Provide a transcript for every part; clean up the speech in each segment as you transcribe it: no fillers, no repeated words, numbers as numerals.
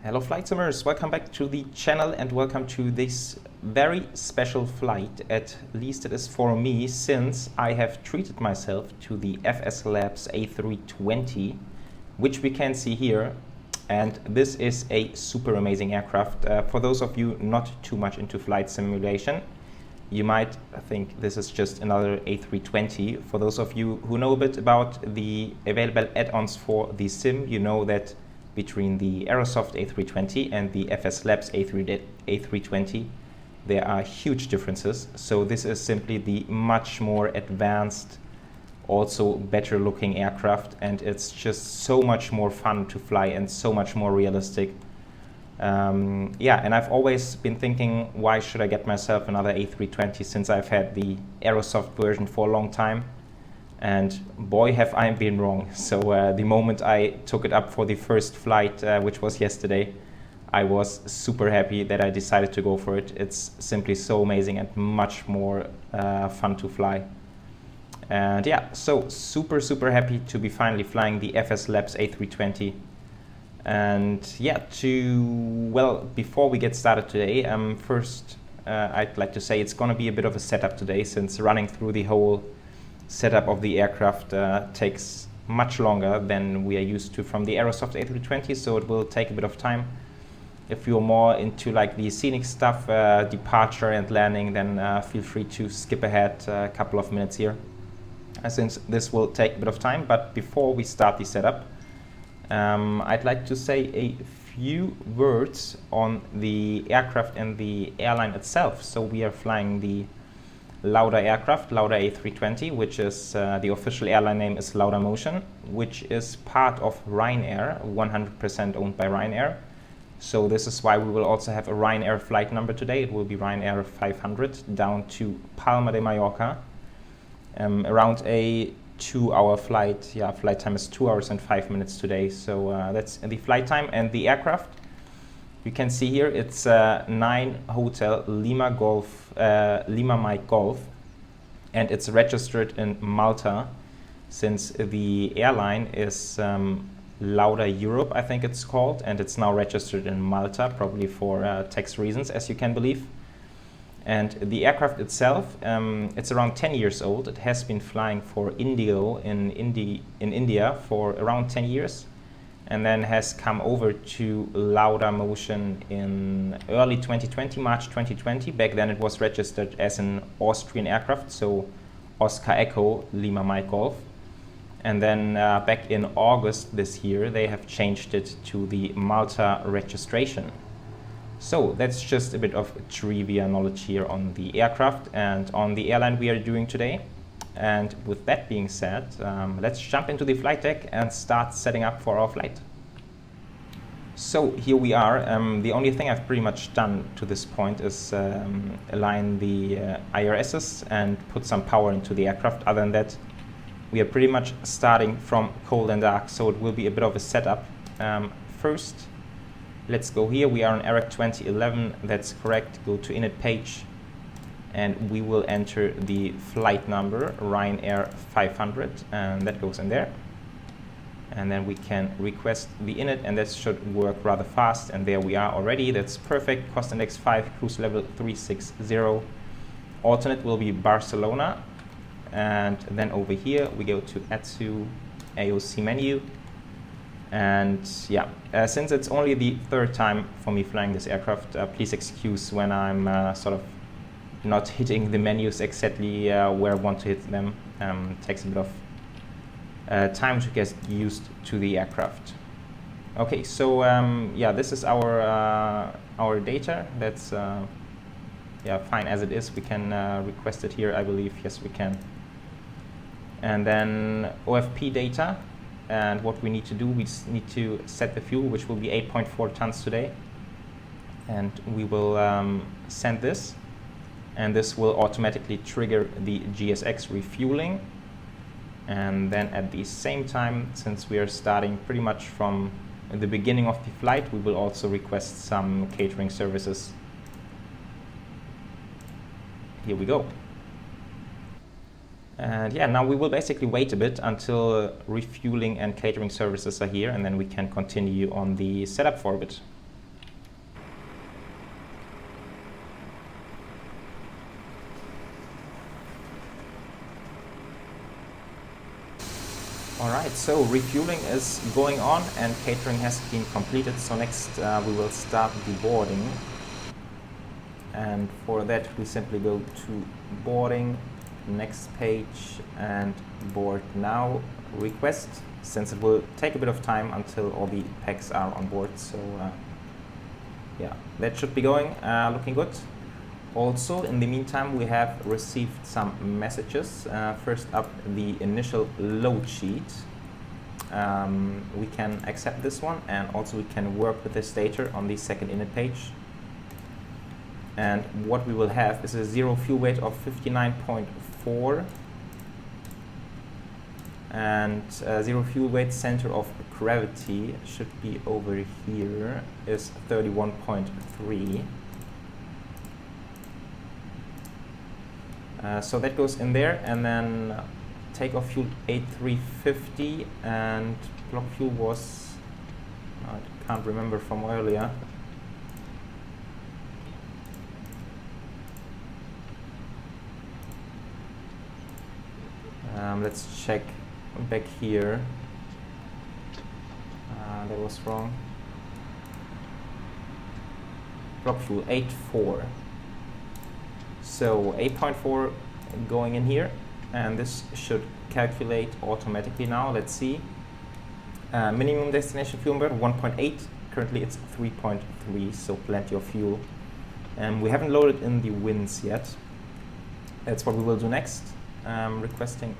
Hello flight simmers, welcome back to the channel and welcome to this very special flight, at least it is for me, since I have treated myself to the FSLabs A320, which we can see here. And this is a super amazing aircraft. For those of you not too much into flight simulation, you might think this is just another A320. For those of you who know a bit about the available add-ons for the sim, you know that between the Aerosoft A320 and the FSLabs A320, there are huge differences. So this is simply the much more advanced, also better looking aircraft, and it's just so much more fun to fly and so much more realistic. Yeah, and I've always been thinking, why should I get myself another A320 since I've had the Aerosoft version for a long time? And boy, have I been wrong. So the moment I took it up for the first flight, which was yesterday, I was super happy that I decided to go for it. It's simply so amazing and much more fun to fly. And yeah, so super happy to be finally flying the FSLabs A320. And yeah, before we get started today, first I'd like to say it's going to be a bit of a setup today, since running through the whole setup of the aircraft takes much longer than we are used to from the Aerosoft A320, so it will take a bit of time. If you're more into like the scenic stuff, departure and landing, then feel free to skip ahead a couple of minutes here, since this will take a bit of time. But before we start the setup, I'd like to say a few words on the aircraft and the airline itself. So we are flying the LOWW aircraft, LOWW A320, which is the official airline name is Laudamotion, which is part of Ryanair, 100% owned by Ryanair. So this is why we will also have a Ryanair flight number today. It will be Ryanair 500 down to Palma de Mallorca, around a 2-hour flight. Yeah, flight time is 2 hours and 5 minutes today. So that's the flight time. And the aircraft, you can see here, it's 9 Hotel Lima Mike Golf, and it's registered in Malta, since the airline is LOWW Europe, I think it's called, and it's now registered in Malta, probably for tax reasons, as you can believe. And the aircraft itself, it's around 10 years old. It has been flying for Indigo in India for around 10 years. And then has come over to Laudamotion in early 2020, March 2020. Back then it was registered as an Austrian aircraft, so Oscar Echo Lima Mike Golf. And then back in August this year, they have changed it to the Malta registration. So that's just a bit of trivia knowledge here on the aircraft and on the airline we are doing today. And with that being said, let's jump into the flight deck and start setting up for our flight. So here we are. The only thing I've pretty much done to this point is align the IRSs and put some power into the aircraft. Other than that, we are pretty much starting from cold and dark, so it will be a bit of a setup. First, let's go here. We are on ERIC 2011, that's correct. Go to init page, and we will enter the flight number, Ryanair 500, and that goes in there. And then we can request the init, and that should work rather fast. And there we are already. That's perfect. Cost index 5, cruise level 360. Alternate will be Barcelona. And then over here we go to add to AOC menu. And yeah, since it's only the third time for me flying this aircraft, please excuse when I'm sort of not hitting the menus exactly where I want to hit them. Takes a bit of time to get used to the aircraft. Okay, so yeah, this is our data. That's yeah, fine as it is. We can request it here, I believe. Yes, we can. And then OFP data. And what we need to do, we need to set the fuel, which will be 8.4 tons today. And we will send this. And this will automatically trigger the GSX refueling. And then at the same time, since we are starting pretty much from the beginning of the flight, we will also request some catering services. Here we go. And yeah, now we will basically wait a bit until refueling and catering services are here, and then we can continue on the setup for a bit. so refueling is going on and catering has been completed. So next we will start the boarding. And for that we simply go to boarding, next page, and board now, request, since it will take a bit of time until all the packs are on board. So yeah, that should be going, looking good. Also, in the meantime, we have received some messages. First up, the initial load sheet. We can accept this one, and also we can work with this data on the second init page. And what we will have is a zero fuel weight of 59.4 and zero fuel weight center of gravity should be over here, is 31.3. So that goes in there, and then takeoff fuel A350, and block fuel was, I can't remember from earlier. Let's check back here. That was wrong. Block fuel 8.4. So 8.4 going in here, and this should calculate automatically now. Let's see. Minimum destination fuel burn 1.8. Currently it's 3.3, so plenty of fuel. And we haven't loaded in the winds yet. That's what we will do next. Requesting.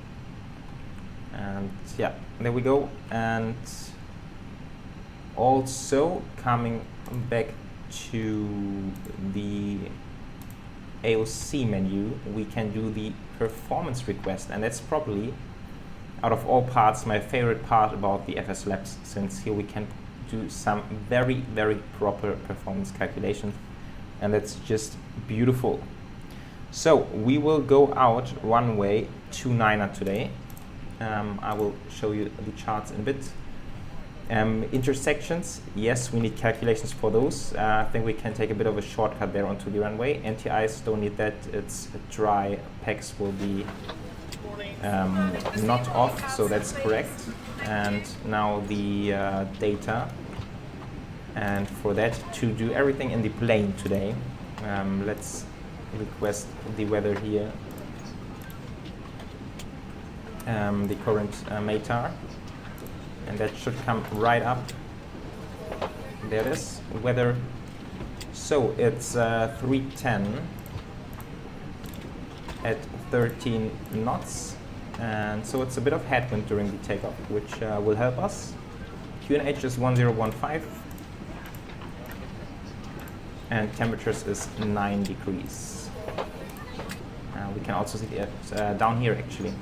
And yeah, there we go. And also coming back to the AOC menu, we can do the performance request, and that's probably, out of all parts, my favorite part about the FSLabs, since here we can do some very, very proper performance calculations, and that's just beautiful. So we will go out runway 29er today. I will show you the charts in a bit. Intersections, yes, we need calculations for those. I think we can take a bit of a shortcut there onto the runway. NTIs don't need that, it's dry. PEX will be not off, so that's correct. And now the data. And for that, to do everything in the plane today, let's request the weather here. The current METAR. And that should come right up. There it is, weather. So it's 310 at 13 knots. And so it's a bit of headwind during the takeoff, which will help us. QNH is 1015. And temperatures is 9 degrees. We can also see it down here actually.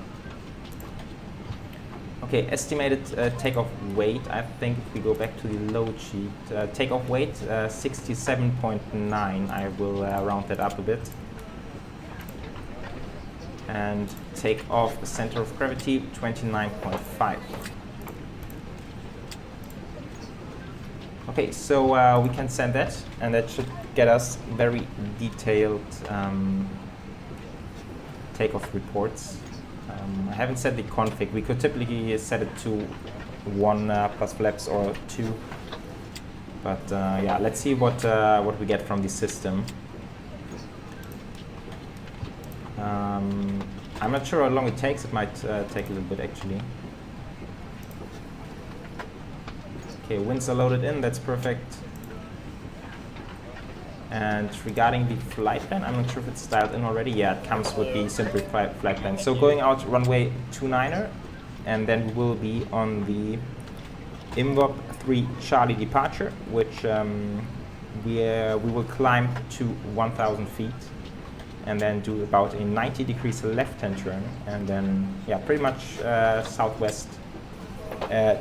Okay, estimated takeoff weight, I think if we go back to the load sheet, takeoff weight 67.9, I will round that up a bit. And takeoff center of gravity 29.5. Okay, so we can send that, and that should get us very detailed takeoff reports. I haven't set the config. We could typically set it to 1 plus flaps or 2, but yeah, let's see what we get from the system. I'm not sure how long it takes. It might take a little bit actually. Okay, winds are loaded in. That's perfect. And regarding the flight plan, I'm not sure if it's dialed in already. Yeah, it comes with the simplified flight plan. So going out runway 29er, and then we will be on the IMVOP 3 Charlie departure, which we will climb to 1,000 feet, and then do about a 90 degrees left-hand turn, and then yeah, pretty much southwest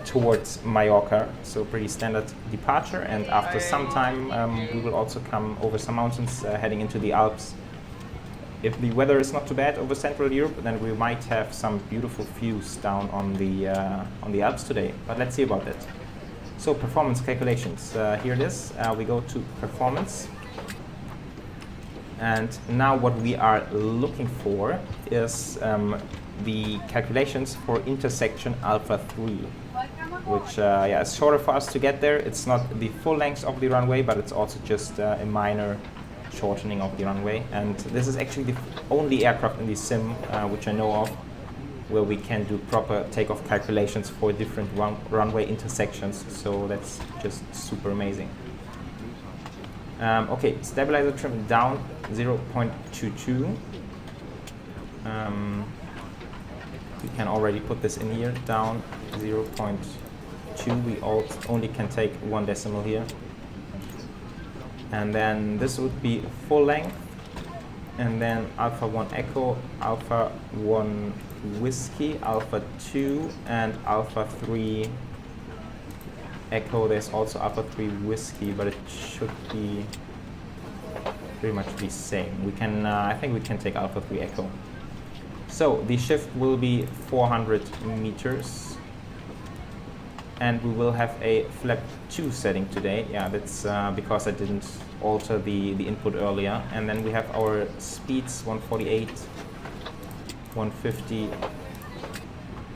towards Mallorca, so pretty standard departure. And after some time we will also come over some mountains heading into the Alps. If the weather is not too bad over Central Europe, then we might have some beautiful views down on the Alps today, but let's see about that. So performance calculations, here it is. We go to performance, and now what we are looking for is the calculations for intersection Alpha 3, which yeah, is shorter for us to get there. It's not the full length of the runway, but it's also just a minor shortening of the runway. And this is actually the only aircraft in the sim which I know of where we can do proper takeoff calculations for different runway intersections. So that's just super amazing. Okay, stabilizer trim down 0.22. We can already put this in here, down 0.2. We only can take 1 decimal here. And then this would be full length. And then Alpha 1 Echo, Alpha 1 Whiskey, Alpha 2, and Alpha 3 Echo. There's also Alpha 3 Whiskey, but it should be pretty much the same. We can, I think we can take Alpha 3 Echo. So the shift will be 400 meters. And we will have a flap 2 setting today. Yeah, that's because I didn't alter the input earlier. And then we have our speeds, 148, 150,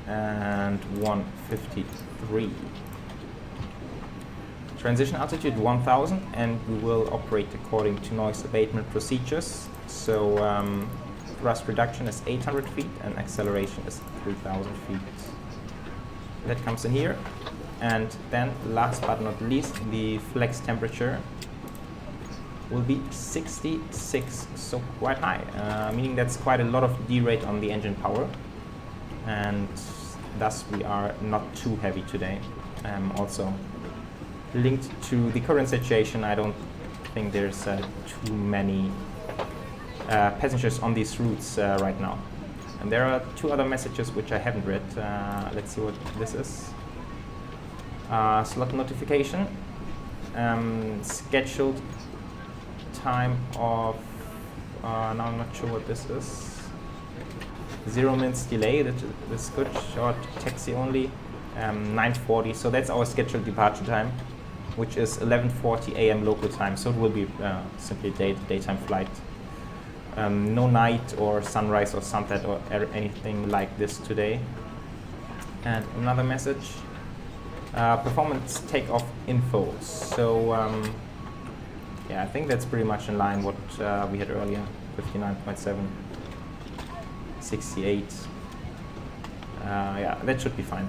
and 153. Transition altitude 1000, and we will operate according to noise abatement procedures. So thrust reduction is 800 feet and acceleration is 3000 feet. That comes in here. And then last but not least, the flex temperature will be 66, so quite high, meaning that's quite a lot of D-rate on the engine power, and thus we are not too heavy today. Also linked to the current situation, I don't think there's too many passengers on these routes right now. And there are 2 other messages which I haven't read. Let's see what this is. Slot notification, scheduled time of, now I'm not sure what this is, 0 minutes delay, that's good, short taxi only, 9:40, so that's our scheduled departure time, which is 11:40 a.m. local time, so it will be simply daytime flight. No night or sunrise or sunset or anything like this today. And another message, performance takeoff info. So yeah, I think that's pretty much in line what we had earlier, 59.7, 68. Yeah, that should be fine.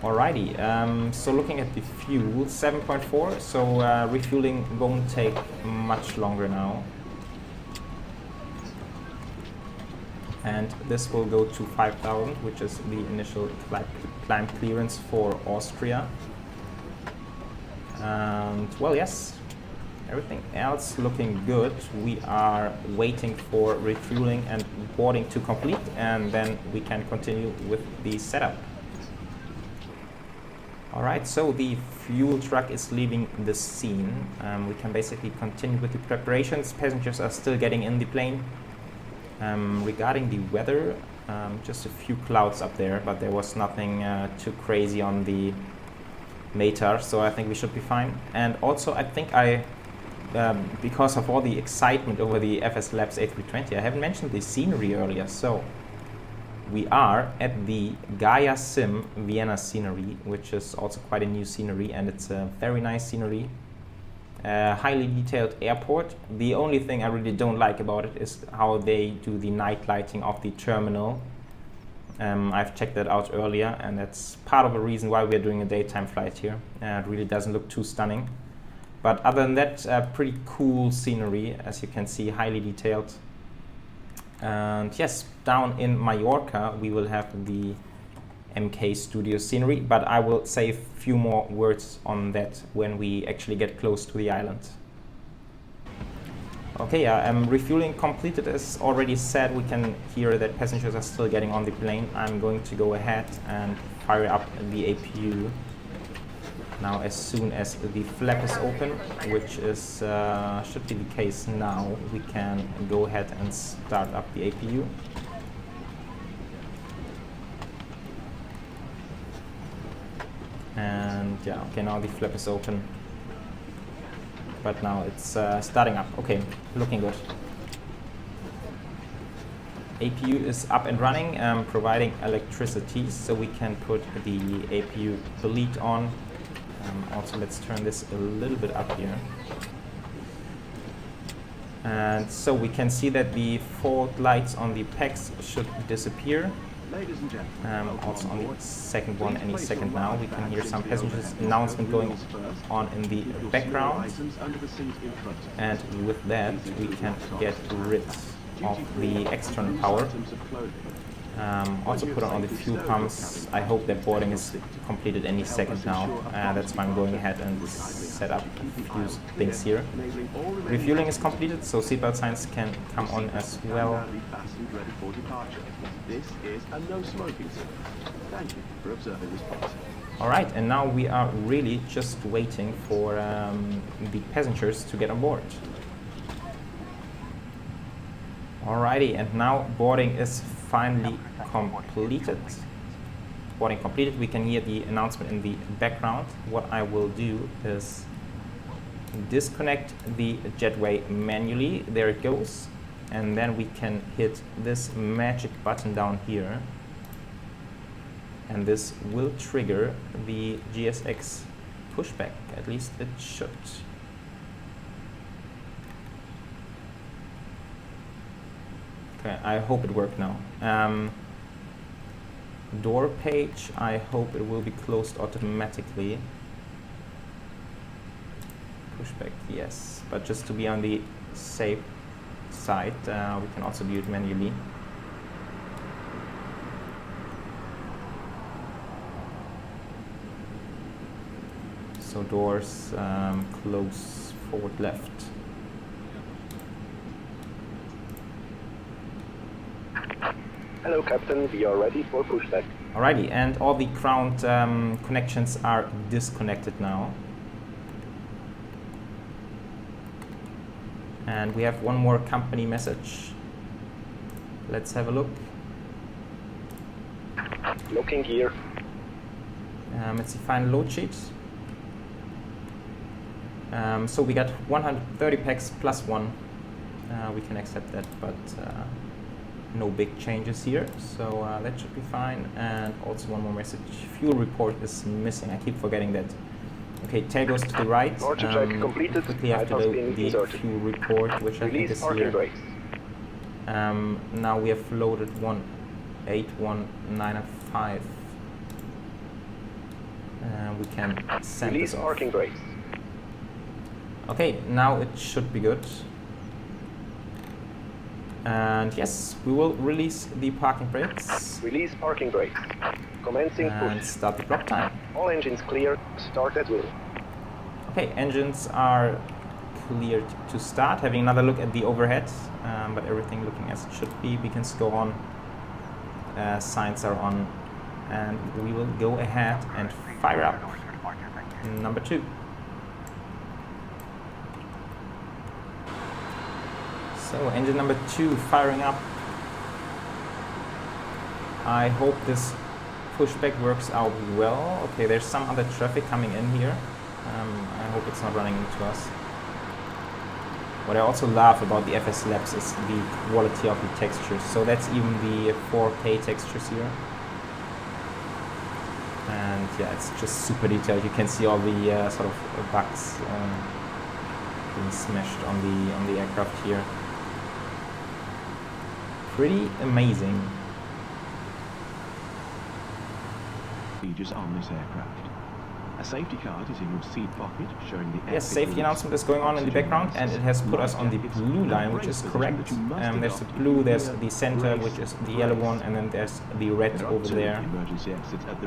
Alrighty, so looking at the fuel, 7.4, so refueling won't take much longer now. And this will go to 5,000, which is the initial climb clearance for Austria. And well, yes, everything else looking good. We are waiting for refueling and boarding to complete, and then we can continue with the setup. Alright, so the fuel truck is leaving the scene. We can basically continue with the preparations. Passengers are still getting in the plane. Regarding the weather, just a few clouds up there, but there was nothing too crazy on the METAR, so I think we should be fine. And also, I think because of all the excitement over the FSLabs A320, I haven't mentioned the scenery earlier. So we are at the Gaya Sim Vienna scenery, which is also quite a new scenery, and it's a very nice scenery. Highly detailed airport. The only thing I really don't like about it is how they do the night lighting of the terminal. I've checked that out earlier, and that's part of the reason why we're doing a daytime flight here. It really doesn't look too stunning. But other than that, pretty cool scenery, as you can see, highly detailed. And yes, down in Mallorca, we will have the MKStudios scenery, but I will say a few more words on that when we actually get close to the island. Okay, refueling completed. As already said, we can hear that passengers are still getting on the plane. I'm going to go ahead and fire up the APU now as soon as the flap is open, which is should be the case now. We can go ahead and start up the APU. And yeah, okay, now the flap is open, but now it's starting up. Okay, looking good. APU is up and running, providing electricity, so we can put the APU bleed on. Also, let's turn this a little bit up here. And so we can see that the fault lights on the PEX should disappear. Ladies and gentlemen, Also on the second one any second now. We can hear some passengers announcement going on in the background. And with that we can get rid of the external power. Also put on the fuel pumps. I hope that boarding is completed any second now. That's why I'm going ahead and set up a few things here. Refueling is completed, so seatbelt signs can come on as well. This is a no smoking zone. Thank you for observing this policy. Alright, and now we are really just waiting for the passengers to get on board. Alrighty, and now boarding is finally completed. Boarding completed, we can hear the announcement in the background. What I will do is disconnect the jetway manually. There it goes. And then we can hit this magic button down here. And this will trigger the GSX pushback. At least it should. Okay, I hope it worked now. Door page, I hope it will be closed automatically. Pushback, yes. But just to be on the safe side, we can also do it manually. So doors close forward left. Hello, Captain. We are ready for pushback. Alrighty, and all the ground connections are disconnected now. And we have one more company message. Let's have a look. Looking here. It's the final load sheet. So we got 130 packs plus one. We can accept that, but no big changes here, so that should be fine. And also one more message. Fuel report is missing. I keep forgetting that. Okay, tail goes to the right. Completed. Quickly have to load the fuel report, which I think is here. Now we have loaded 18195. We can send this off. Parking brakes. Okay, now it should be good. And yes, we will release the parking brakes. Release parking brakes. Commencing and push. Start the block time. All engines clear. Start at will. Okay, engines are cleared to start. Having another look at the overhead, but everything looking as it should be. Beacons go on. Signs are on. And we will go ahead and fire up number 2. So engine number 2 firing up. I hope this pushback works out well. Okay, there's some other traffic coming in here. I hope it's not running into us. What I also love about the FSLabs is the quality of the textures. So that's even the 4K textures here. And yeah, it's just super detailed. You can see all the sort of bugs being smashed on the aircraft here. Pretty amazing. Procedures on this aircraft. A safety card is in your seat pocket showing the yes, safety announcement is going on in the background, and it has put us on the blue line, which is correct. There's the blue, there's the center, which is the yellow one, and then there's the red over there.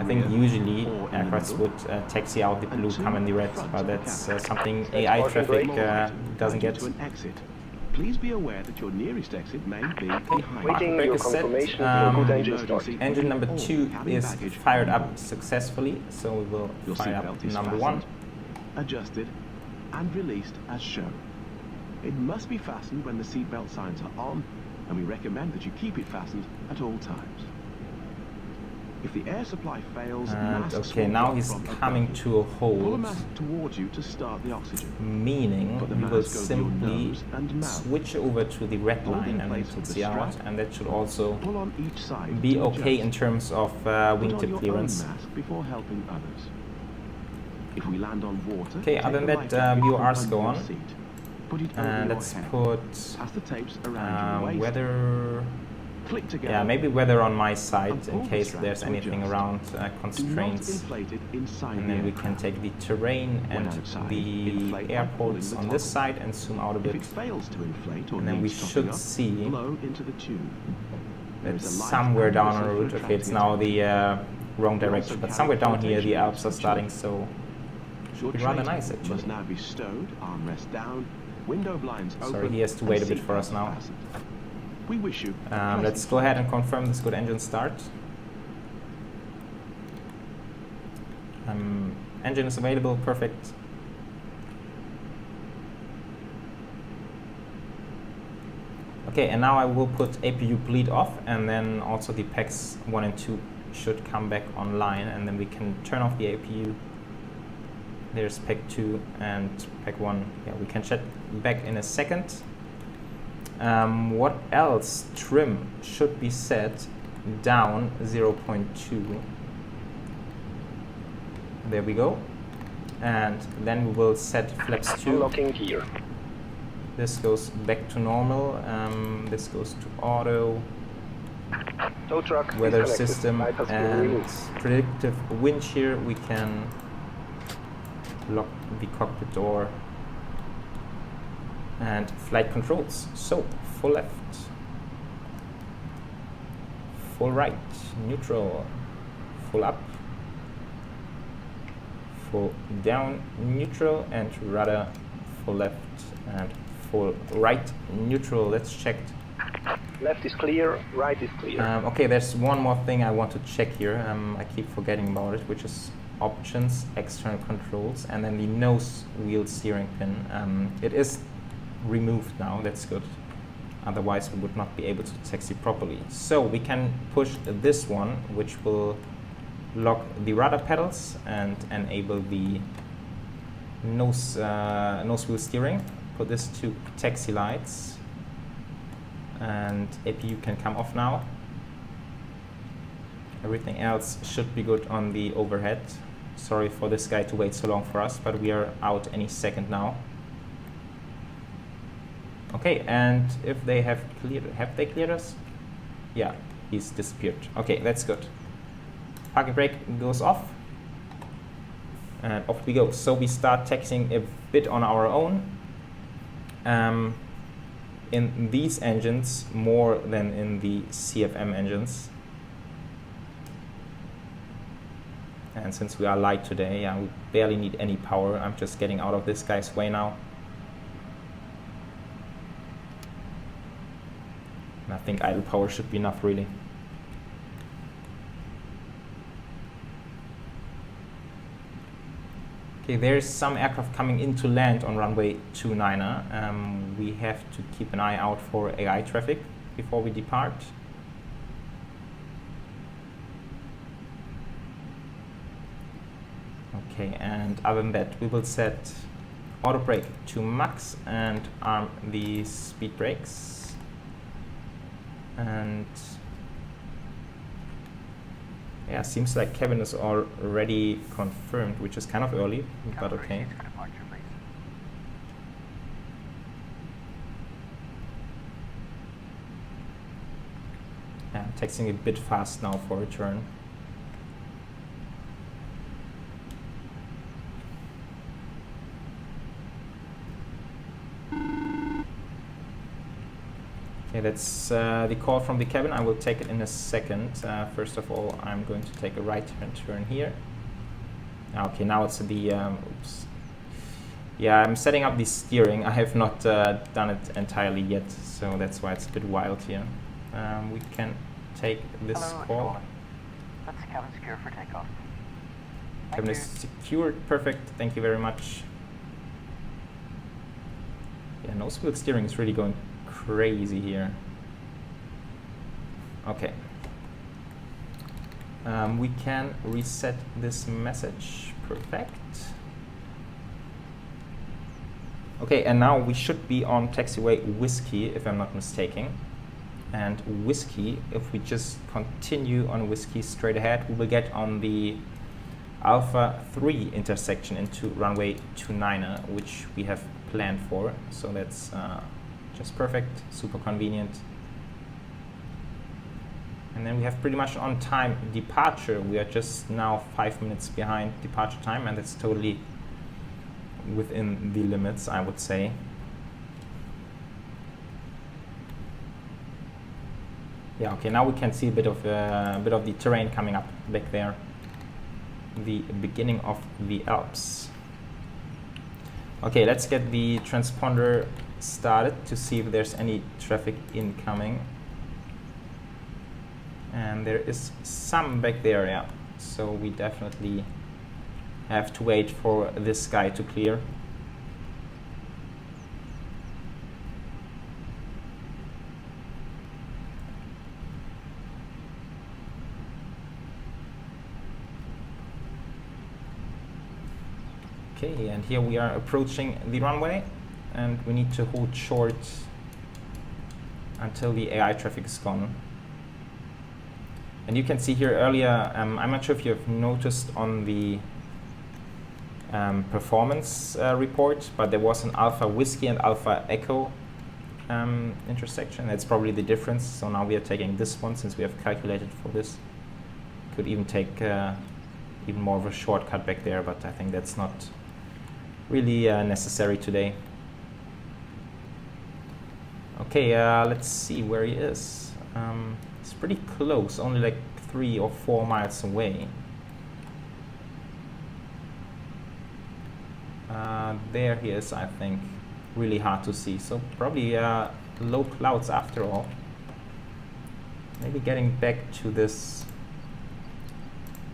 I think usually aircrafts would taxi out the blue, come in the red, but that's something AI traffic doesn't get. Please be aware that your nearest exit may be behind. Waiting your confirmation for good engine start. Engine number 2 is fired up successfully, so we will fire up number 1. Adjusted and released as shown. It must be fastened when the seatbelt signs are on, and we recommend that you keep it fastened at all times. If the air supply fails, And masks okay, will now drop he's from coming above. to a Pull a hold, mask towards you to start the oxygen. meaning Put the we will mask over your simply nose and mouth. switch over to the red Hold in line and place then with the see out, strap. and that should also Pull on each side be to okay adjust. in terms of Put on wingtip your clearance. own mask before helping others. If we land on water, Okay, take other than the that, life jacket view from ours under go your on. seat. Put it over And your let's head. put Pass the tapes around your waist. weather. Click together. Yeah, maybe weather on my side And in pull the case strap there's to anything adjust. around Do not constraints. inflate it inside And the then we can aircraft. take the terrain When and outside, the inflate by airports pulling on the this toggle. side and zoom out a If bit. it fails to inflate or And then we needs topping should up, see blow into the tube. There is it's a light somewhere and down whistle on for route. Okay, it's attracting now attention. the wrong We also direction, but carry somewhere down here the flotation Alps are for starting, children. so Your should be rather tray nice table actually. must now be stowed, armrest down, window blinds open. Sorry, he has to and wait a bit seat for us belts now. fastened. We wish you a Let's pleasant go ahead flight. and confirm this good engine start. Engine is available, perfect. Okay, and now I will put APU bleed off, and then also the packs 1 and 2 should come back online, and then we can turn off the APU. There's pack 2 and pack 1. Yeah, we can check back in a second. What else? Trim should be set down 0.2. There we go. And then we will set flaps 2. Unlocking gear. This goes back to normal. This goes to auto. Tow truck Weather disconnected. system Bypass gear and release. predictive wind shear. We can lock the cockpit door. And flight controls. So, full left, full right, neutral, full up, full down, neutral, and rudder, full left, and full right, neutral. Let's check. Left is clear, right is clear. Okay, there's one more thing I want to check here. I keep forgetting about it, which is options, external controls, and then the nose wheel steering pin. It is removed now, that's good. Otherwise we would not be able to taxi properly. So we can push this one, which will lock the rudder pedals and enable the nose wheel steering. Put this to taxi lights, and APU can come off now. Everything else should be good on the overhead. Sorry for this guy to wait so long for us, but we are out any second now. Okay, and if they have they cleared us? Yeah, he's disappeared. Okay, that's good. Parking brake goes off, and off we go. So we start taxiing a bit on our own. In these engines more than in the CFM engines. And since we are light today, yeah, we barely need any power. I'm just getting out of this guy's way now. And I think idle power should be enough, really. Okay, there's some aircraft coming in to land on runway 29er. We have to keep an eye out for AI traffic before we depart. Okay, and other than that, we will set auto brake to max and arm the speed brakes. And yeah, seems like cabin is already confirmed, which is kind of early, but okay. Yeah, I'm taxiing a bit fast now for return. Okay, that's the call from the cabin. I will take it in a second. First of all, I'm going to take a right-hand turn here. Okay, now it's the, oops. Yeah, I'm setting up the steering. I have not done it entirely yet, so that's why it's a bit wild here. We can take this call. That's cabin secure for takeoff. Cabin is secured, perfect, thank you very much. Yeah, nose wheel steering is really going crazy here. Okay. We can reset this message. Perfect. Okay, and now we should be on taxiway Whiskey, if I'm not mistaken. And Whiskey, if we just continue on Whiskey straight ahead, we will get on the Alpha 3 intersection into runway 29, which we have planned for. So that's just perfect, super convenient. And then we have pretty much on time departure. We are just now 5 minutes behind departure time, and that's totally within the limits, I would say. Yeah, okay, now we can see a bit of the terrain coming up back there. The beginning of the Alps. Okay, let's get the transponder started to see if there's any traffic incoming. And there is some back there, yeah. So we definitely have to wait for this sky to clear. Okay, and here we are approaching the runway, and we need to hold short until the AI traffic is gone. And you can see here earlier, I'm not sure if you have noticed on the performance report, but there was an Alpha Whiskey and Alpha Echo intersection. That's probably the difference. So now we are taking this one since we have calculated for this. Could even take even more of a shortcut back there, but I think that's not really necessary today. Okay, let's see where he is. It's pretty close, only like 3 or 4 miles away. There he is, I think. Really hard to see, so probably low clouds after all. Maybe getting back to this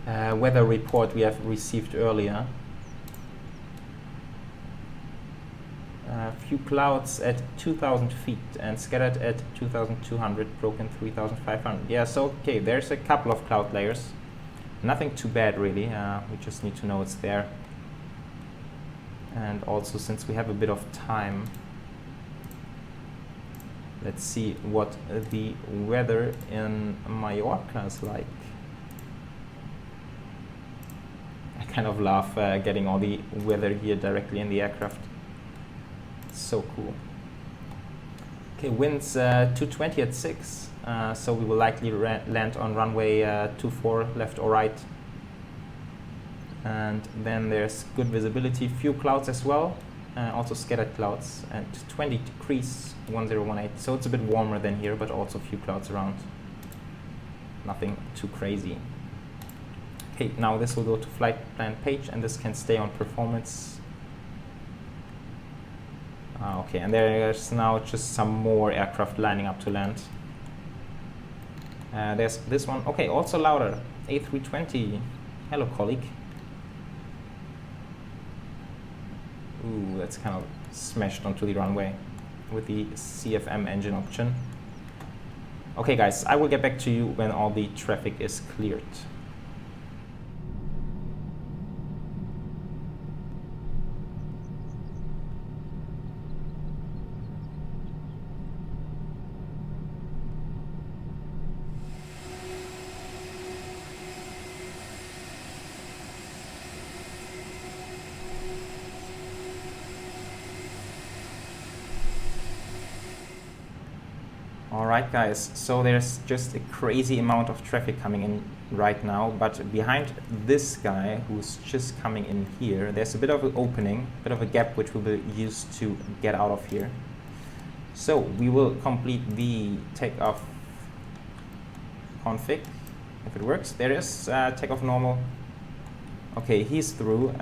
weather report we have received earlier. Few clouds at 2,000 feet and scattered at 2,200, broken 3,500. Yeah, so okay, there's a couple of cloud layers. Nothing too bad really, we just need to know it's there. And also, since we have a bit of time, let's see what the weather in Mallorca is like. I kind of love getting all the weather here directly in the aircraft. So cool. Okay, winds 220 at 6, so we will likely land on runway 24, left or right. And then there's good visibility, few clouds as well, also scattered clouds, and 20 degrees 1018. So it's a bit warmer than here, but also few clouds around. Nothing too crazy. Okay, now this will go to flight plan page, and this can stay on performance. Okay, and there's now just some more aircraft lining up to land. There's this one. Okay, also louder. A320. Hello, colleague. Ooh, that's kind of smashed onto the runway with the CFM engine option. Okay, guys, I will get back to you when all the traffic is cleared. Alright guys, so there's just a crazy amount of traffic coming in right now, but behind this guy who's just coming in here, there's a bit of an opening, a bit of a gap which we will use to get out of here. So we will complete the takeoff config, if it works. There it is, takeoff normal. Okay, he's through.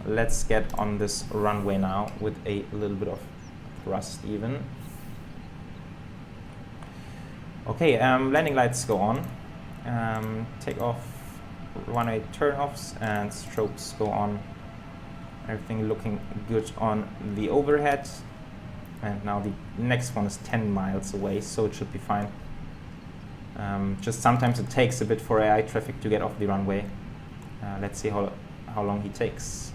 Let's get on this runway now with a little bit of thrust even. Okay, landing lights go on, take off, runway turn-offs and strobes go on. Everything looking good on the overhead. And now the next one is 10 miles away, so it should be fine. Just sometimes it takes a bit for AI traffic to get off the runway. Let's see how long he takes.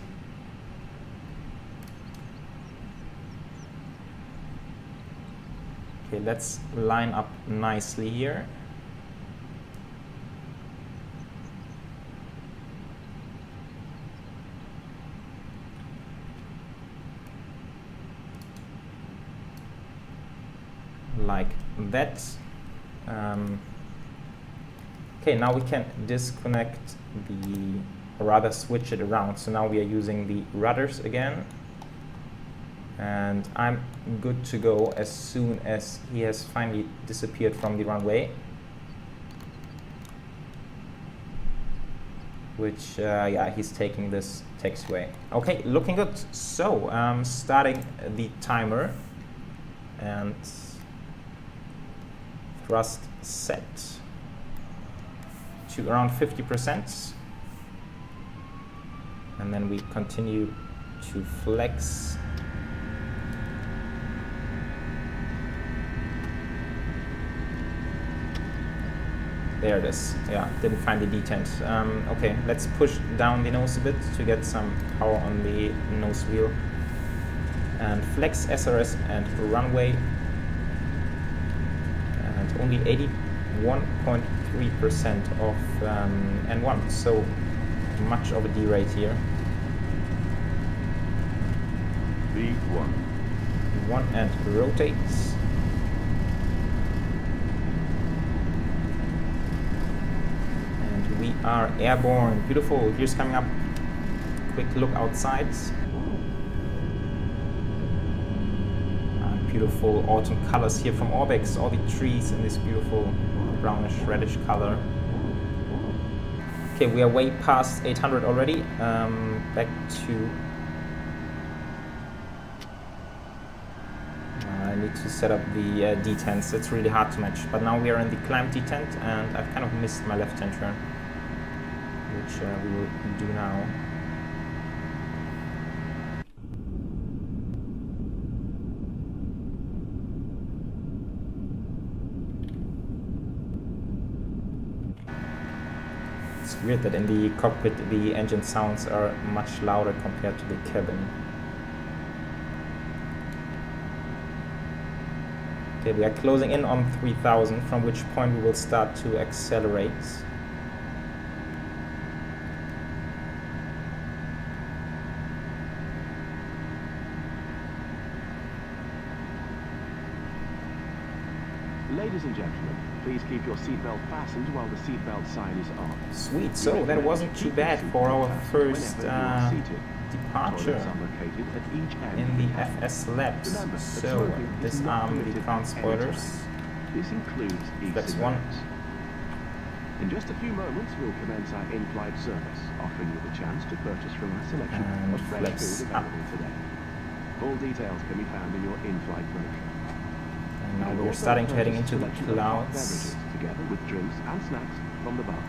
Okay, let's line up nicely here. Like that. Okay, now we can disconnect or rather switch it around. So now we are using the rudders again. And I'm good to go as soon as he has finally disappeared from the runway. Which, yeah, he's taking this taxiway. Okay, looking good. So, starting the timer. And thrust set to around 50%, and then we continue to flex. There it is. Yeah, didn't find the detent. Okay, let's push down the nose a bit to get some power on the nose wheel. And flex SRS and runway. And only 81.3% of N1, so much of a D-rate here. V1. V1 and rotates. And we are airborne. Beautiful. Here's coming up. Quick look outside. Beautiful autumn colors here from ORBX, all the trees in this beautiful brownish reddish color. Okay, we are way past 800 already. Back to... I need to set up the detents. It's really hard to match. But now we are in the climb detent, and I've kind of missed my left-hand turn, which we will do now. It's weird that in the cockpit the engine sounds are much louder compared to the cabin. Okay, we are closing in on 3000, from which point we will start to accelerate. Ladies and gentlemen, please keep your seatbelt fastened while the seatbelt sign is on. Sweet, so that wasn't too bad for our first departure in the FSLabs. So, disarm the ground spoilers. This includes Flex 1. In just a few moments, we'll commence our in-flight service, offering you the chance to purchase from our selection of fresh flex food available today. Full details can be found in your in-flight brochure. Now we're starting to heading into the clouds. Beverages together with drinks and snacks from the bar.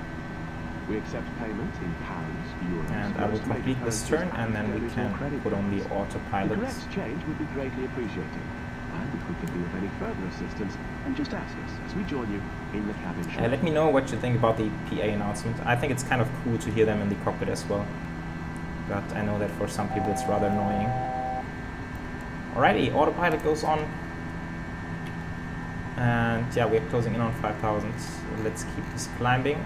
We accept payment in pounds, euros. And I will complete this turn, and then we can put on the autopilot. The correct change would be greatly appreciated. And if we can be of any further assistance, then just ask us as we join you in the cabin shop. Let me know what you think about the PA announcement. I think it's kind of cool to hear them in the cockpit as well. But I know that for some people it's rather annoying. Alrighty, autopilot goes on. And yeah, we're closing in on 5000. Let's keep this climbing.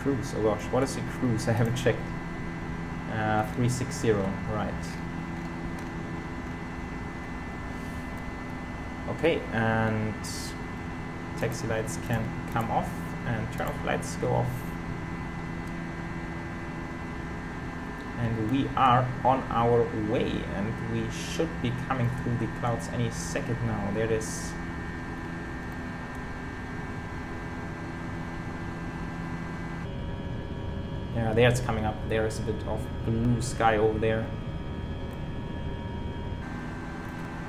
Cruise, oh gosh, what is the cruise? I haven't checked. 360, right. Okay, and taxi lights can come off and turn off lights go off. And we are on our way, and we should be coming through the clouds any second now. There it is. Yeah, there it's coming up. There is a bit of blue sky over there.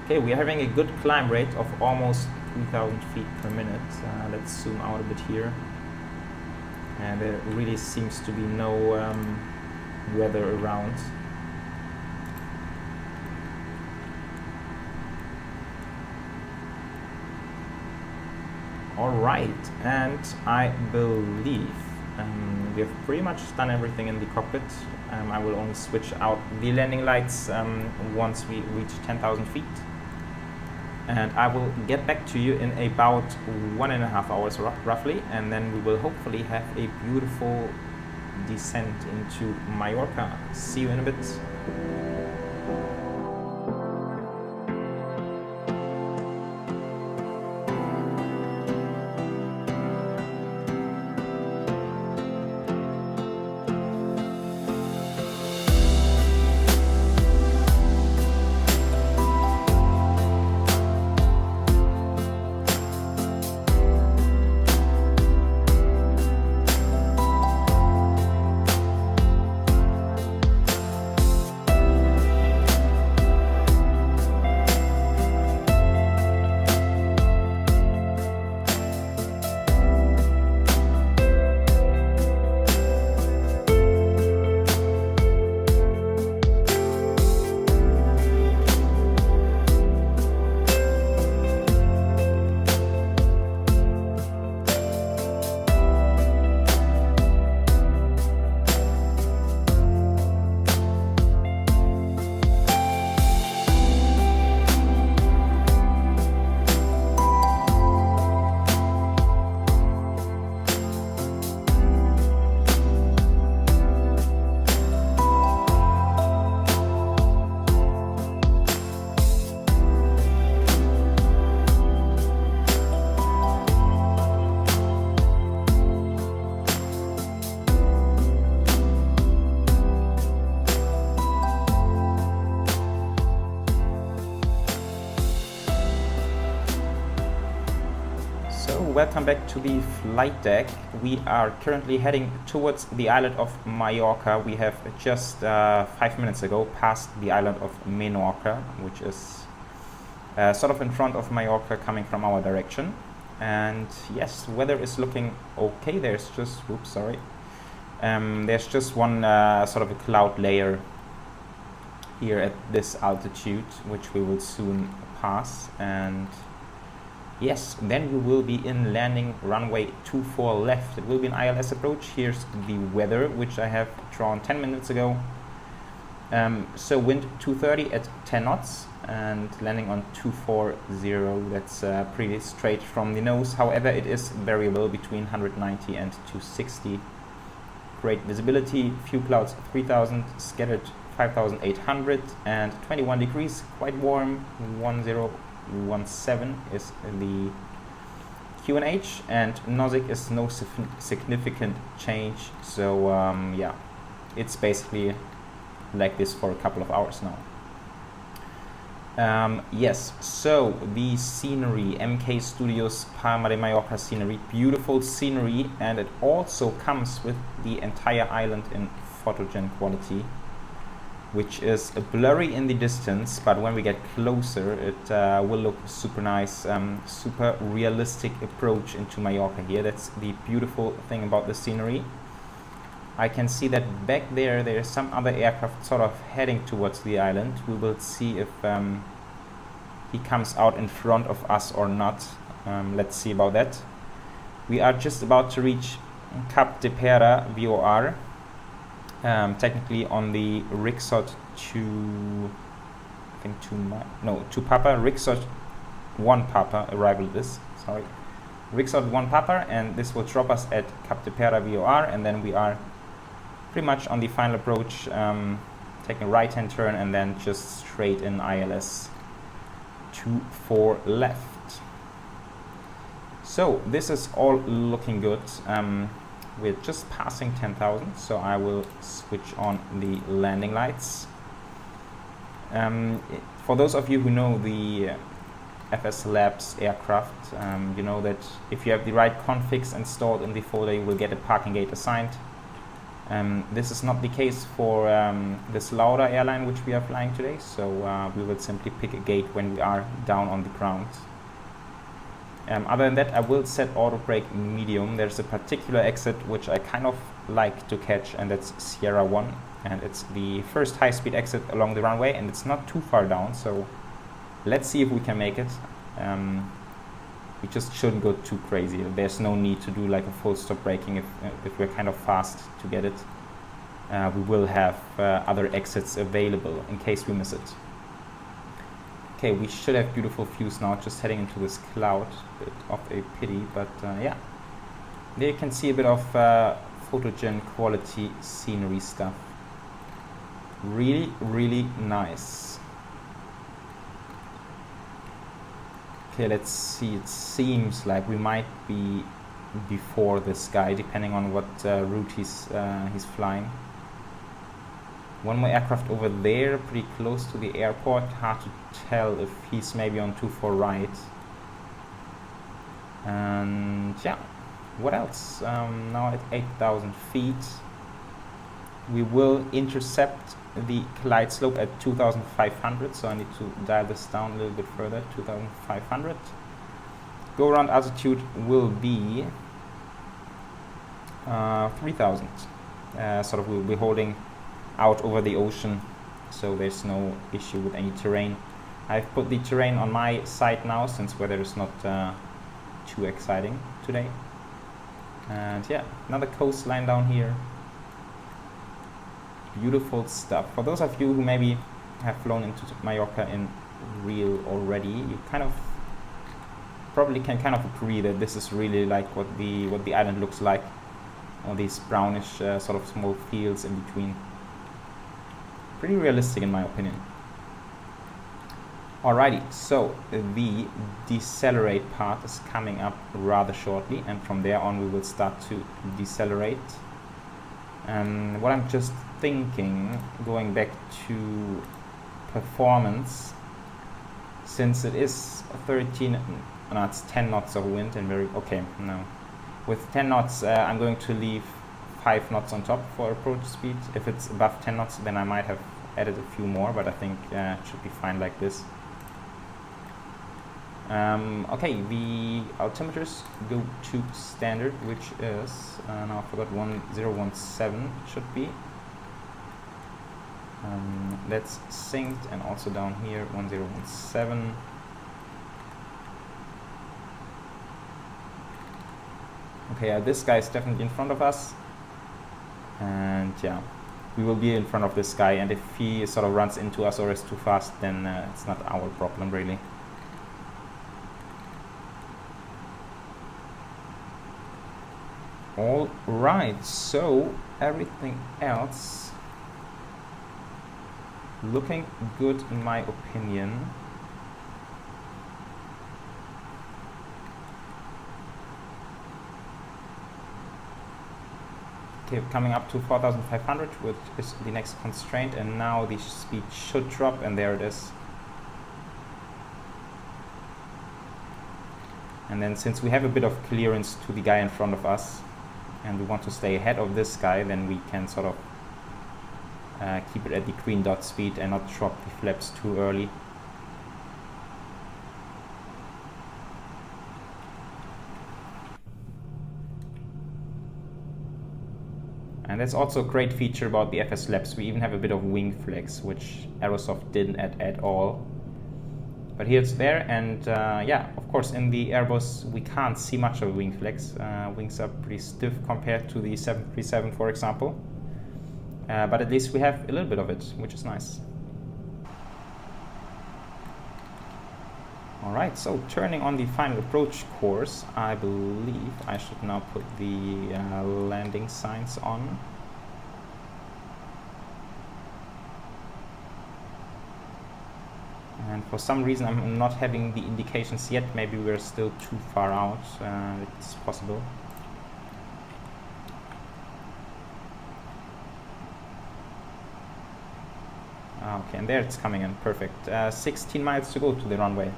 Okay, we are having a good climb rate of almost 3,000 feet per minute. Let's zoom out a bit here. And there really seems to be no weather around. Alright, and I believe we have pretty much done everything in the cockpit. I will only switch out the landing lights once we reach 10,000 feet. And I will get back to you in about 1.5 hours roughly, and then we will hopefully have a beautiful descent into Mallorca. See you in a bit. Welcome back to the flight deck. We are currently heading towards the island of Mallorca. We have just 5 minutes ago passed the island of Menorca, which is sort of in front of Mallorca coming from our direction. And yes, weather is looking okay. There's just, oops, sorry. There's just one sort of a cloud layer here at this altitude, which we will soon pass. And yes, then we will be in landing runway 24 left. It will be an ILS approach. Here's the weather, which I have drawn 10 minutes ago. So wind 230 at 10 knots and landing on 240. That's pretty straight from the nose. However, it is variable between 190 and 260. Great visibility, few clouds 3000, scattered 5800 and 21 degrees, quite warm. 1017 is the QNH, and Nozick is no significant change. So yeah, it's basically like this for a couple of hours now. Yes, so the scenery, MKStudios Palma de Mallorca scenery, beautiful scenery, and it also comes with the entire island in photogen quality, which is blurry in the distance, but when we get closer it will look super nice, super realistic approach into Mallorca here. That's the beautiful thing about the scenery. I can see that back there there's some other aircraft sort of heading towards the island. We will see if he comes out in front of us or not. Let's see about that. We are just about to reach Cap de Pera VOR. Technically on the Rixot to Papa, Rixot 1 Papa arrival this, sorry. Rixot 1 Papa, and this will drop us at Cap de Pera VOR, and then we are pretty much on the final approach, taking a right hand turn and then just straight in ILS 24 left. So this is all looking good. We're just passing 10,000, so I will switch on the landing lights. For those of you who know the FSLabs aircraft, you know that if you have the right configs installed in the folder, you will get a parking gate assigned. This is not the case for this Lauda airline which we are flying today, so we will simply pick a gate when we are down on the ground. Other than that, I will set auto brake medium. There's a particular exit which I kind of like to catch, and that's Sierra 1, and it's the first high-speed exit along the runway, and it's not too far down, so let's see if we can make it. we just shouldn't go too crazy. There's no need to do like a full stop braking if we're kind of fast to get it. We will have other exits available in case we miss it. Okay, we should have beautiful views now, just heading into this cloud. Bit of a pity, but yeah. There you can see a bit of photogen quality scenery stuff. Really, really nice. Okay, let's see. It seems like we might be before this guy, depending on what route he's flying. One more aircraft over there, pretty close to the airport. Hard to tell if he's maybe on 24 right. And yeah, what else? Now at 8,000 feet, we will intercept the glide slope at 2,500. So I need to dial this down a little bit further. 2,500. Go around altitude will be 3,000. Sort of we'll be holding out over the ocean, so there's no issue with any terrain. I've put the terrain on my side now, since weather is not too exciting today. And yeah, another coastline down here. Beautiful stuff. For those of you who maybe have flown into Mallorca in real already, you kind of probably can kind of agree that this is really like what the island looks like. All these brownish sort of small fields in between. Pretty realistic in my opinion. Alrighty, so the decelerate part is coming up rather shortly, and from there on we will start to decelerate. What I'm just thinking, going back to performance, since it is 13, no, it's 10 knots of wind and very, okay, no. With 10 knots, I'm going to leave 5 knots on top for approach speed. If it's above 10 knots, then I might have added a few more, but I think it should be fine like this. Okay, the altimeters go to standard, which is, now I forgot, 1017 should be. That's synced, and also down here 1017. Okay, this guy is definitely in front of us, and yeah, we will be in front of this guy, and if he sort of runs into us or is too fast, then it's not our problem really. All right, so everything else looking good in my opinion. Okay, coming up to 4,500, which is the next constraint, and now the speed should drop, and there it is. And then since we have a bit of clearance to the guy in front of us, and we want to stay ahead of this guy, then we can sort of keep it at the green dot speed and not drop the flaps too early. And that's also a great feature about the FSLabs. We even have a bit of wing flex, which Aerosoft didn't add at all. But here it's there, and yeah, of course in the Airbus we can't see much of wing flex. Wings are pretty stiff compared to the 737, for example. But at least we have a little bit of it, which is nice. Alright, so turning on the final approach course, I believe I should now put the landing signs on. And for some reason I'm not having the indications yet. Maybe we're still too far out. It's possible. Okay, and there it's coming in. Perfect. 16 miles to go to the runway.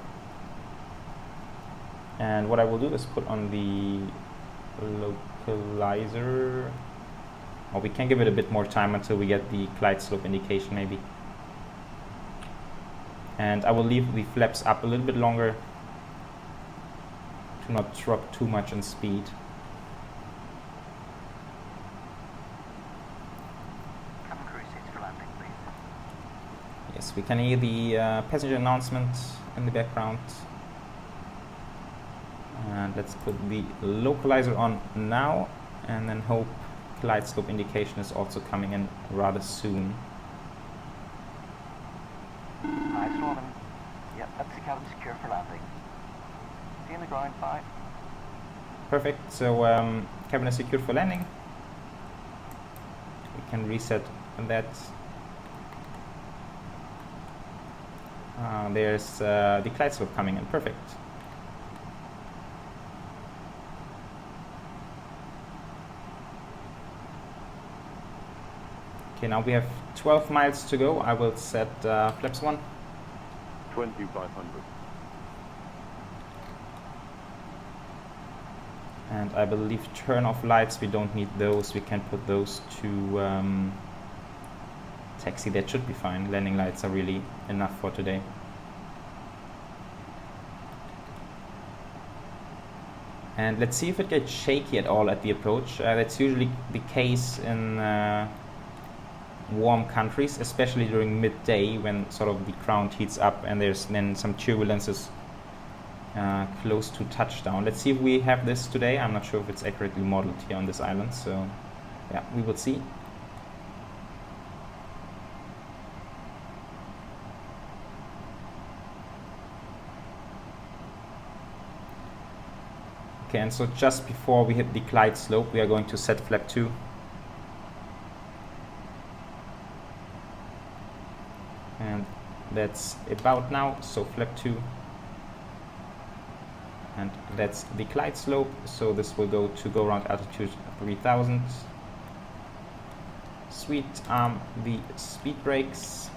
And what I will do is put on the localizer. Or we can give it a bit more time until we get the glide slope indication maybe. And I will leave the flaps up a little bit longer to not drop too much in speed. Cabin crew seats for landing, please. Yes, we can hear the passenger announcement in the background. And let's put the localizer on now, and then hope glide slope indication is also coming in rather soon. Nice one. Yep, that's the cabin secure for landing. See in the ground, fine. Perfect, so cabin is secured for landing. We can reset that. There's the glide slope coming in, perfect. Okay, now we have 12 miles to go. I will set flaps 1. 2500. And I believe turn off lights, we don't need those. We can put those to taxi, that should be fine. Landing lights are really enough for today. And let's see if it gets shaky at all at the approach. That's usually the case in warm countries, especially during midday when sort of the ground heats up and there's then some turbulences close to touchdown. Let's see if we have this today. I'm not sure if it's accurately modeled here on this island, so yeah, we will see. Okay, and so just before we hit the glide slope, we are going to set flap 2. And that's about now, so flap 2. And that's the glide slope, so this will go around altitude 3000. Sweet, the speed brakes.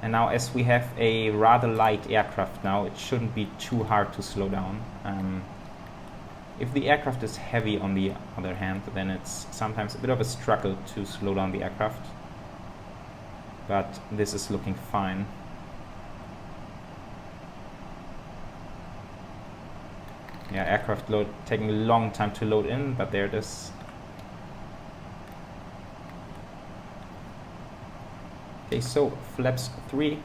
And now, as we have a rather light aircraft now, it shouldn't be too hard to slow down. If the aircraft is heavy, on the other hand, then it's sometimes a bit of a struggle to slow down the aircraft. But this is looking fine. Yeah, aircraft load taking a long time to load in, but there it is. Okay, so flaps 3.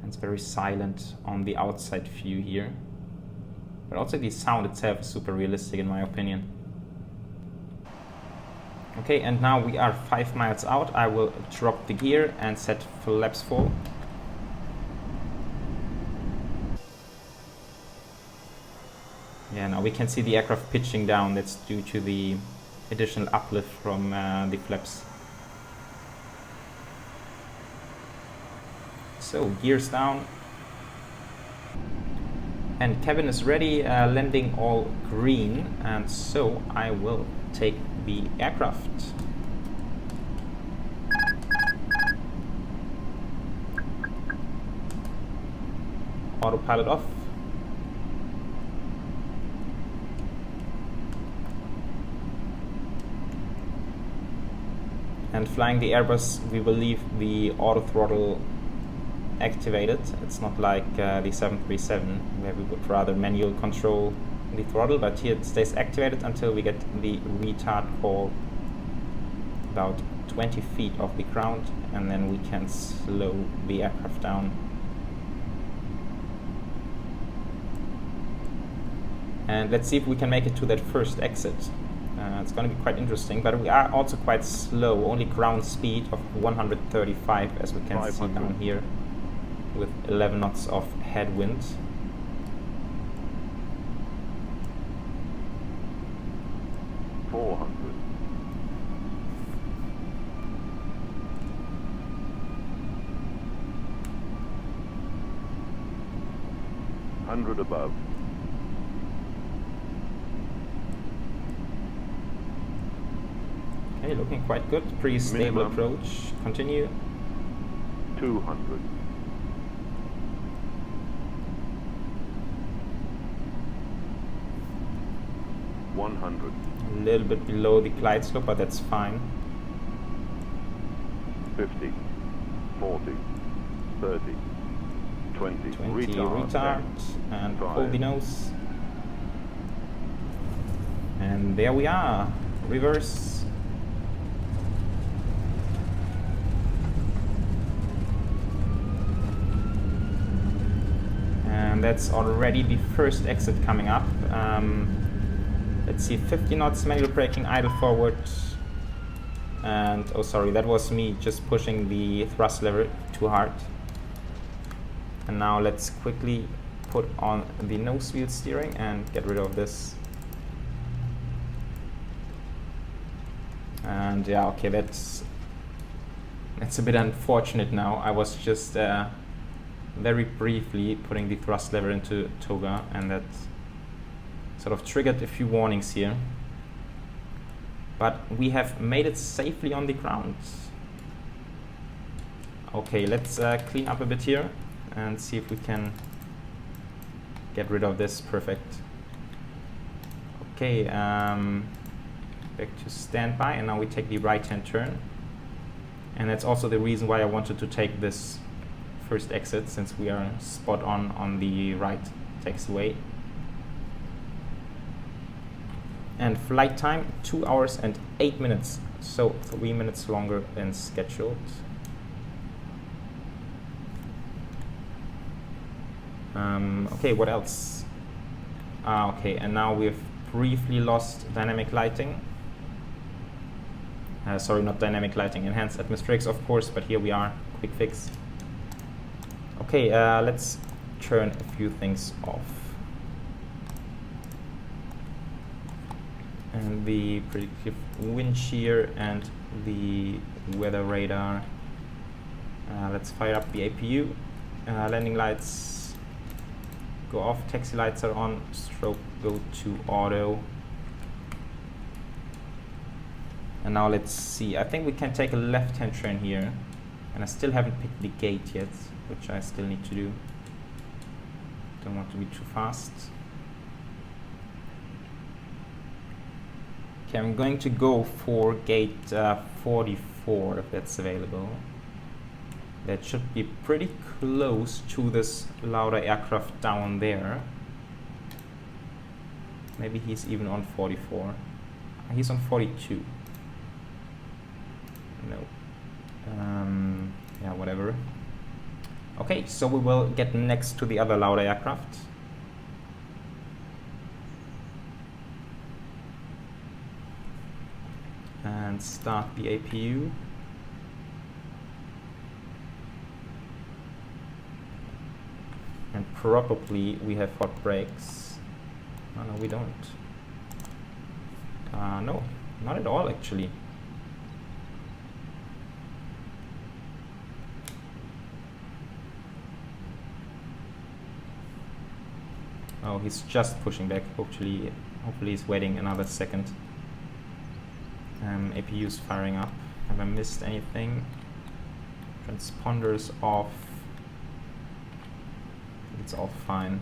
And it's very silent on the outside view here. But also the sound itself is super realistic in my opinion. Okay, and now we are 5 miles out. I will drop the gear and set flaps 4. Yeah, now we can see the aircraft pitching down. That's due to the additional uplift from the flaps. So, gears down. And cabin is ready, landing all green. And so I will take the aircraft. Autopilot off. And flying the Airbus, we will leave the auto throttle activated. It's not like the 737 where we would rather manual control the throttle, but here it stays activated until we get the retard call about 20 feet off the ground, and then we can slow the aircraft down. And let's see if we can make it to that first exit. It's going to be quite interesting, but we are also quite slow, only ground speed of 135 as we can see down here, with 11 knots of headwind. Above. Okay, looking quite good. Pretty stable approach. Continue. 200. 100. A little bit below the glide slope, but that's fine. 50. 40. 30. 20 retard and hold the nose. And there we are, reverse. And that's already the first exit coming up. Let's see, 50 knots, manual braking, idle forward. And, oh sorry, that was me just pushing the thrust lever too hard. And now let's quickly put on the nose wheel steering and get rid of this. And yeah, okay, that's a bit unfortunate now. I was just very briefly putting the thrust lever into toga, and that sort of triggered a few warnings here. But we have made it safely on the ground. Okay, let's clean up a bit here and see if we can get rid of this. Perfect. Okay, back to standby, and now we take the right-hand turn. And that's also the reason why I wanted to take this first exit, since we are spot on the right taxiway. And flight time 2 hours and 8 minutes, so 3 minutes longer than scheduled. Okay, what else? Okay, and now we've briefly lost dynamic lighting. Sorry, not dynamic lighting, enhanced atmospherics, of course, but here we are, quick fix. Okay, let's turn a few things off. And the predictive wind shear and the weather radar. Let's fire up the APU. Landing lights go off, taxi lights are on, strobe go to auto. And now let's see, I think we can take a left-hand turn here. And I still haven't picked the gate yet, which I still need to do. Don't want to be too fast. Okay, I'm going to go for gate 44 if that's available. That should be pretty close to this Lauda aircraft down there. Maybe he's even on 44. He's on 42. No. Yeah, whatever. Okay, so we will get next to the other Lauda aircraft. And start the APU. And probably we have hot brakes. Oh, no, we don't. No, not at all actually. Oh, he's just pushing back. Hopefully he's waiting another second. APU is firing up. Have I missed anything? Transponders off. It's all fine.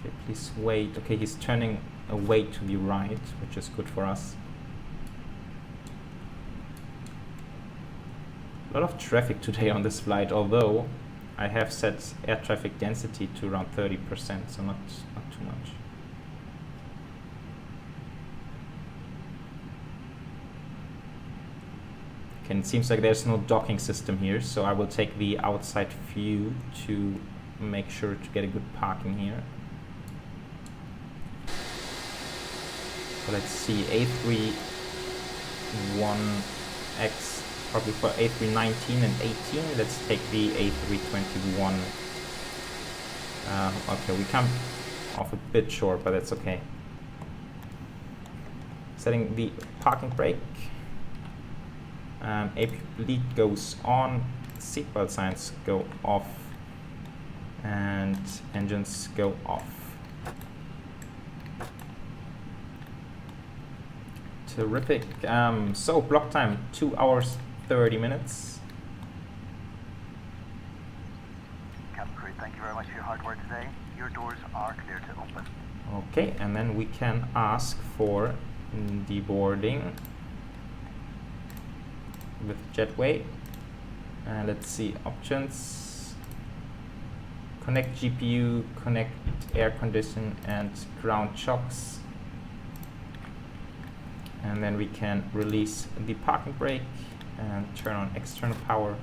Okay, please wait. Okay, he's turning away to the right, which is good for us. A lot of traffic today on this flight, although I have set air traffic density to around 30%, so not too much. Okay, it seems like there's no docking system here, so I will take the outside view to make sure to get a good parking here. So let's see, A31X. Probably for A319 and 18, let's take the A321. Okay, we come off a bit short, but that's okay. Setting the parking brake. APU bleed goes on, seatbelt signs go off, and engines go off. Terrific. So block time 2 hours 30 minutes. Captain Crew, thank you very much for your hard work today. Your doors are clear to open. Okay, and then we can ask for deboarding with jetway. Let's see, options. connect GPU, connect air condition and ground shocks. And then we can release the parking brake and turn on external power.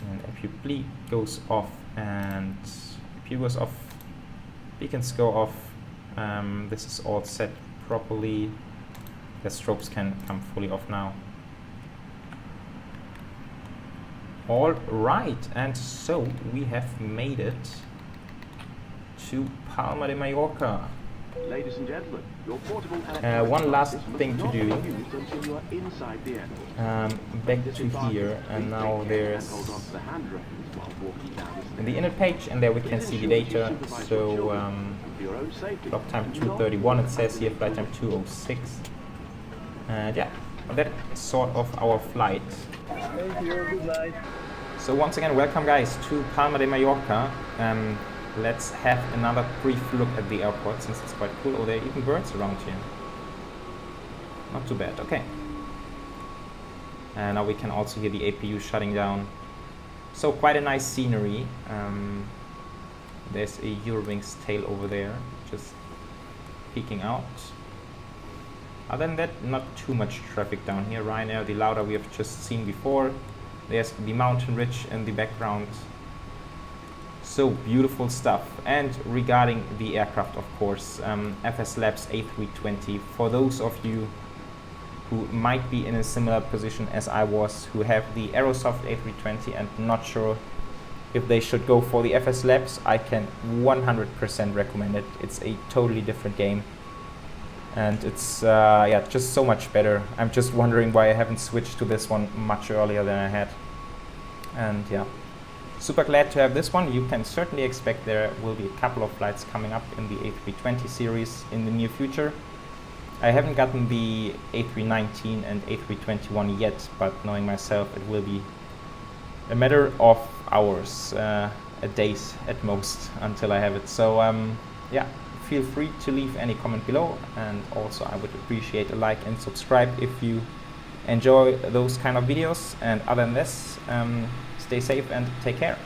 And FUB goes off, and FUB goes off, beacons go off. This is all set properly. The strobes can come fully off now. All right, and so we have made it to Palma de Mallorca. Ladies and gentlemen, your portable one last thing to do. until you are inside the airport. Back to here, and now there's Hold on to the handrails while walking down the in the inner page, and there we can see the data. So for your own safety. clock time 2:31, it says here flight time 2:06, and yeah, that's sort of our flight. Thank you, good night. So once again, welcome guys to Palma de Mallorca. Let's have another brief look at the airport, since it's quite cool. Oh, there are even birds around here. Not too bad, okay. And now we can also hear the APU shutting down. So quite a nice scenery. There's a Eurowings tail over there, just peeking out. Other than that, not too much traffic down here. Ryanair, the LOWW we have just seen before. There's the mountain ridge in the background. So beautiful stuff. And regarding the aircraft, of course, FSLabs A320. For those of you who might be in a similar position as I was, who have the Aerosoft A320 and not sure if they should go for the FSLabs, I can 100% recommend it. It's a totally different game. And it's yeah, just so much better. I'm just wondering why I haven't switched to this one much earlier than I had. And yeah, super glad to have this one. You can certainly expect there will be a couple of flights coming up in the A320 series in the near future. I haven't gotten the A319 and A321 yet, but knowing myself, it will be a matter of hours, a days at most, until I have it. So yeah, feel free to leave any comment below, and also I would appreciate a like and subscribe if you enjoy those kind of videos. And other than this, stay safe and take care.